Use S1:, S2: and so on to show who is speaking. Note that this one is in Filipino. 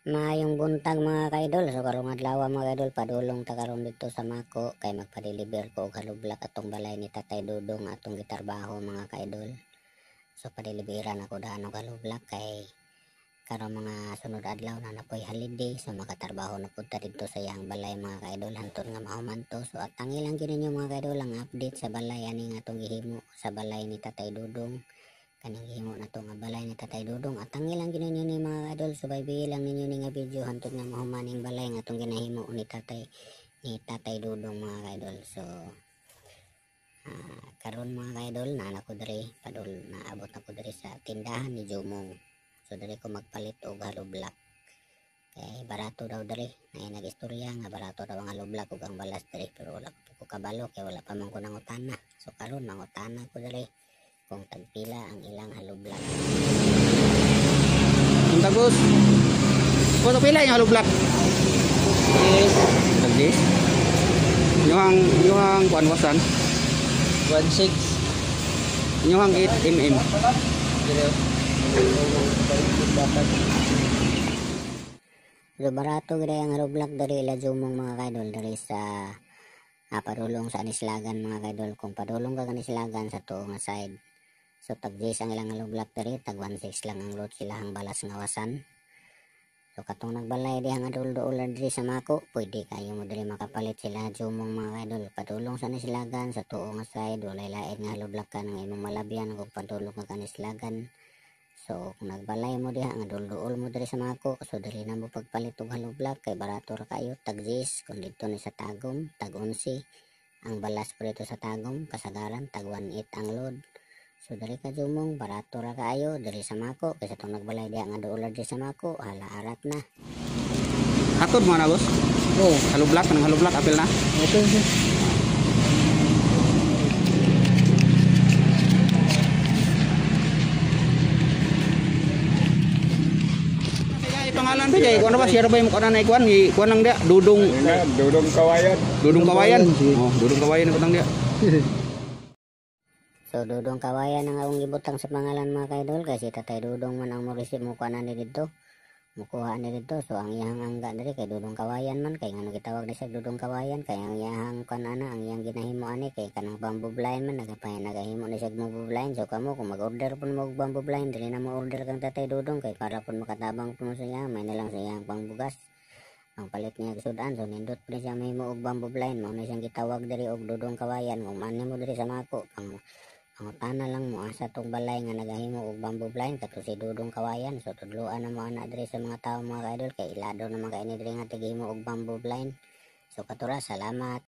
S1: Maayong buntag mga kaidol. So karong adlaw mga kaidol, padulong ta karon dito sa Mako kay magpa-deliver ko og halublak atong balay ni Tatay Dudong atong gitarbaho mga kaidol. So padeliveran ako daan og halublak kay karong mga sunod adlaw na napoy holiday, so makatarbaho na pud ta dito sa iyang balay mga kaidol hantod nga mahuman to. So at tangi lang gyud ninyo mga kaidol ang update sa balay ani nga atong gihimo sa balay ni Tatay Dudong. Kaning himo na to nga balay ni Tatay Dudong at tangi lang gyud ninyo ni mga idol, subaybayi lang ninyo ni nga video hantod nga mahumaning balay nga atong ginahimo ni Tatay Dudong mga idol. So karon mga idol na ko diri naabot ako diri sa tindahan ni Jumong. So diri ko magpalit og halublak kay barato daw diri, ay nag-istorya nga barato daw ang halublak ug ang balas diri, pero wala ko kabalo kay wala pa man ko nangutana. So karon mangutana ko diri kung tagpila ang ilang halublak.
S2: Ang tagos. Kung pila yung halublak?
S3: Yes.
S2: Lagi. Yung kuan
S3: 1.6.
S2: yung 8 mm.
S1: So barato gid ang halublak diri ila Jumong mga kaidol diri sa padulong sa Anislagan mga kaidol. Kung padulong ka Anislagan sa tuo nga side, so tag 10 ang ilang halublak diri, tag 1.6 lang ang load sila ang balas nga wasan. So katong nagbalay di ang adul-duulan diri sa Mako, pwede kayo mo diri makapalit sila Jumong mga kaidol. Padulong sa Anislagan sa tuo nga side, walay lain nga halublak ka ng imong malabyan kung padulong ka Anislagan. So kung nagbalay mo diha nga dul-duol mo diri sa Mako, so dili na mo pagpalit og halublak kay barato ra kayo, tag 10. Kung dito ni sa Tagum, tag 11 ang balas po dito sa Tagum, kasagaran tag 1.8 ang load. So diri ka Jumong, barato ra kaayo diri sa Mako kaysa tong nagbalay diha nga duulan diri sa Mako, hala arat na.
S2: Hatod mo na boss?
S3: Oh,
S2: Halublak, kanang halublak apil na.
S3: ito.
S2: Pangalan pa jay, kuan ba siya ba yung kuan na ikuan, kuan lang dia, Dudong
S4: Dudong Kawayan.
S2: Dudong Kawayan. Oh, Dudong Kawayan ko tang dia.
S1: So Dudong Kawayan ang akong gibutang sa pangalan mga kaidol kay si Tatay Dudong man ang mo-receive mo kuan ni didto. Mukuha ni didto, so ang iyang angga diri kay Dudong Kawayan man, kay ngano gitawag ni siya Dudong Kawayan kay ang iyang kuan ana, ang iyang ginahimo ani kay kanang bamboo blind man nagahimo ni siya bamboo blind. So kamo kung mag-order pud mo og bamboo blind, dili na mo order kang Tatay Dudong kay para pud makatabang pud mo sa iya, may na lang sa iyang pangbugas. Ang palit niya gisudan, so nindot pud siya mahimo og bamboo blind, mao na siyang gitawag diri og Dudong Kawayan. Kung man mo diri sa Mako, pangutana lang mo asa tong balay nga nagahimo og bamboo blind kato si Dudong Kawayan. So tudloan na mo ana diri sa mga tawo mga kaidol kay ilado naman kay ni diri nga tigihimo og bamboo blind. So katura, salamat.